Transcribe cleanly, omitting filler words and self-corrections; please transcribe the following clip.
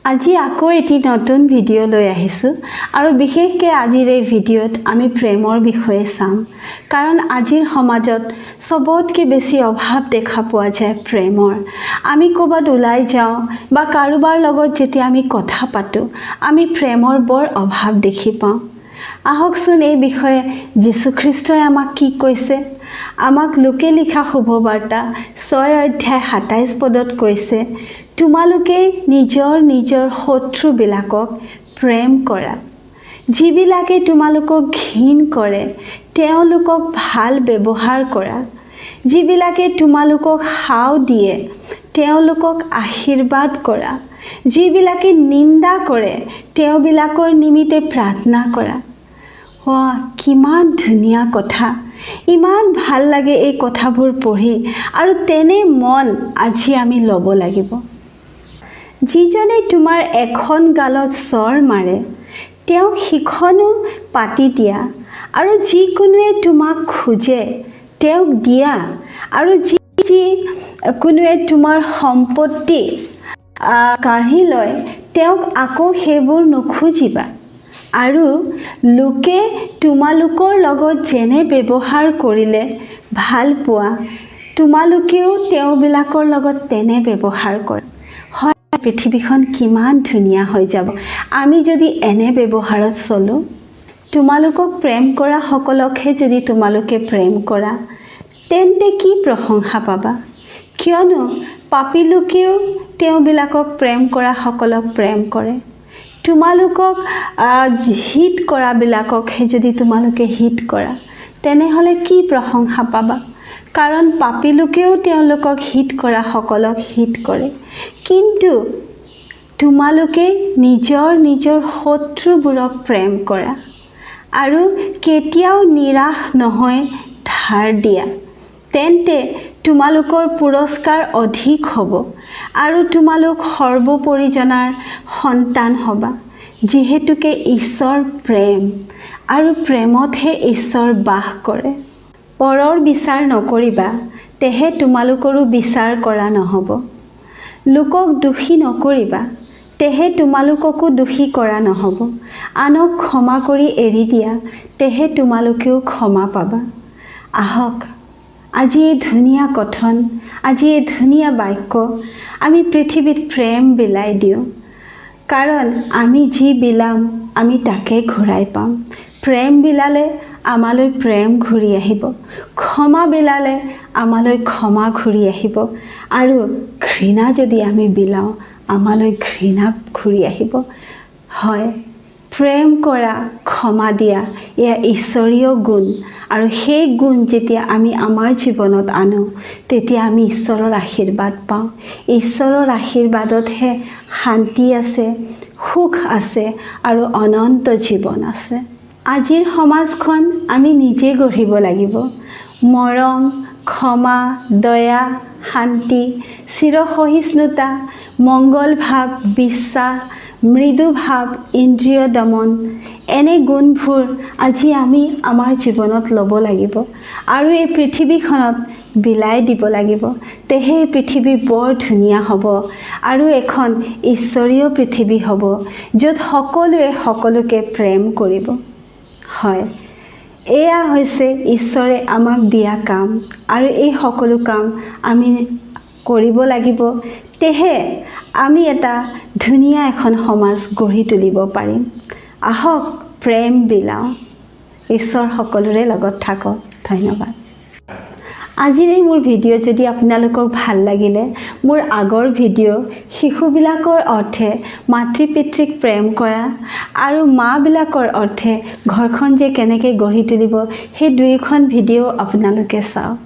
আজি আকৌ এটি নতুন ভিডিঅ' লৈ আহিছোঁ আৰু বিশেষকৈ আজিৰ এই ভিডিঅ'ত আমি প্ৰেমৰ বিষয়ে চাম কাৰণ আজিৰ সমাজত সবতকৈ বেছি অভাৱ দেখা পোৱা যায় প্ৰেমৰ। আমি ক'ৰবাত ওলাই যাওঁ বা কাৰোবাৰ লগত যেতিয়া আমি কথা পাতোঁ আমি প্ৰেমৰ বৰ অভাৱ দেখি পাওঁ। আহকচোন এই বিষয়ে যীশুখ্ৰীষ্টই আমাক কি কৈছে। আমাক লোকে লিখা শুভবাৰ্তা 6 অধ্যায় 27 পদত কৈছে, তোমালোকে নিজৰ শত্ৰুবিলাকক প্ৰেম কৰা, যিবিলাকে তোমালোকক ঘৃণ কৰে তেওঁলোকক ভাল ব্যৱহাৰ কৰা, যিবিলাকে তোমালোকক সাও দিয়ে তেওঁলোকক আশীৰ্বাদ কৰা, যিবিলাকে নিন্দা কৰে তেওঁবিলাকৰ নিমিত্তে প্ৰাৰ্থনা কৰা। কিমান ধুনীয়া কথা, ইমান ভাল লাগে এই কথাবোৰ পঢ়ি আৰু তেনে মন আজি আমি ল'ব লাগিব। যিজনে তোমাৰ এখন গালত চৰ মাৰে তেওঁক সিখনো পাতি দিয়া, আৰু যিকোনোৱে তোমাক খোজে তেওঁক দিয়া, আৰু যিকোনোৱে তোমাৰ সম্পত্তি কাঢ়ি লয় তেওঁক আকৌ সেইবোৰ নুখুজিবা। আৰু লোকে তোমালোকৰ লগত যেনে ব্যৱহাৰ কৰিলে ভাল পোৱা তোমালোকেও তেওঁবিলাকৰ লগত তেনে ব্যৱহাৰ কৰা। হয়, পৃথিৱীখন কিমান ধুনীয়া হৈ যাব আমি যদি এনে ব্যৱহাৰত চলোঁ। তোমালোকক প্ৰেম কৰা সকলকহে যদি তোমালোকে প্ৰেম কৰা তেন্তে কি প্ৰশংসা পাবা, কিয়নো পাপী লোকেও তেওঁবিলাকক প্ৰেম কৰা সকলক প্ৰেম কৰে। তোমালোকক হিত কৰাবিলাককহে যদি তোমালোকে হিত কৰা তেনেহ'লে কি প্ৰশংসা পাবা, কাৰণ পাপী লোকেও তেওঁলোকক হিত কৰা সকলক হিত কৰে। কিন্তু তোমালোকে নিজৰ শত্ৰুবোৰক প্ৰেম কৰা আৰু কেতিয়াও নিৰাশ নহয় ধাৰ দিয়া, তেন্তে তোমালোকৰ পুৰস্কাৰ অধিক হ'ব আৰু তোমালোক সৰ্বপৰিজনাৰ সন্তান হ'বা। যিহেতুকে ঈশ্বৰ প্ৰেম আৰু প্ৰেমতহে ঈশ্বৰ বাস কৰে। পৰৰ বিচাৰ নকৰিবা, তেহে তোমালোকৰো বিচাৰ কৰা নহ'ব। লোকক দোষী নকৰিবা, তেহে তোমালোককো দোষী কৰা নহ'ব। আনক ক্ষমা কৰি এৰি দিয়া, তেহে তোমালোকেও ক্ষমা পাবা। আহক আজি এই ধুনীয়া কথন, আজি এই ধুনীয়া বাক্য আমি পৃথিৱীত প্ৰেম বিলাই দিওঁ, কাৰণ আমি যি বিলাম আমি তাকে ঘূৰাই পাম। প্ৰেম বিলালে আমালৈ প্ৰেম ঘূৰি আহিব, ক্ষমা বিলালে আমালৈ ক্ষমা ঘূৰি আহিব, আৰু ঘৃণা যদি আমি বিলাওঁ আমালৈ ঘৃণা ঘূৰি আহিব। হয়, প্ৰেম কৰা, ক্ষমা দিয়া এয়া ঈশ্বৰীয় গুণ, আৰু সেই গুণ যেতিয়া আমি আমাৰ জীৱনত আনো তেতিয়া আমি ঈশ্বৰৰ আশীৰ্বাদ পাওঁ। ঈশ্বৰৰ আশীৰ্বাদতহে শান্তি আছে, সুখ আছে আৰু অনন্ত জীৱন আছে। আজিৰ সমাজখন আমি নিজে গঢ়িব লাগিব। মৰম, ক্ষমা, দয়া, শান্তি, চিৰসহিষ্ণুতা, মংগল ভাৱ, বিশ্বাস, মৃদু ভাৱ, ইন্দ্ৰিয় দমন, এনে গুণবোৰ আজি আমি আমাৰ জীৱনত ল'ব লাগিব আৰু এই পৃথিৱীখনত বিলাই দিব লাগিব। তেহে এই পৃথিৱী বৰ ধুনীয়া হ'ব আৰু এখন ঈশ্বৰীয় পৃথিৱী হ'ব য'ত সকলোৱে সকলোকে প্ৰেম কৰিব। হয়, এয়া হৈছে ঈশ্বৰে আমাক দিয়া কাম, আৰু এই সকলো কাম আমি কৰিব লাগিব। তেহে আমি এটা ধুনীয়া এখন সমাজ গঢ়ি তুলিব পাৰিম। আহক প্ৰেম বিলাওঁ। ঈশ্বৰ সকলোৰে লগত থাকক। ধন্যবাদ। আজিৰ এই মোৰ ভিডিঅ' যদি আপোনালোকক ভাল লাগিলে, মোৰ আগৰ ভিডিঅ' শিশুবিলাকৰ অৰ্থে মাতৃ পিতৃক প্ৰেম কৰা আৰু মাবিলাকৰ অৰ্থে ঘৰখন যে কেনেকৈ গঢ়ি তুলিব সেই দুয়োখন ভিডিঅ' আপোনালোকে চাওক।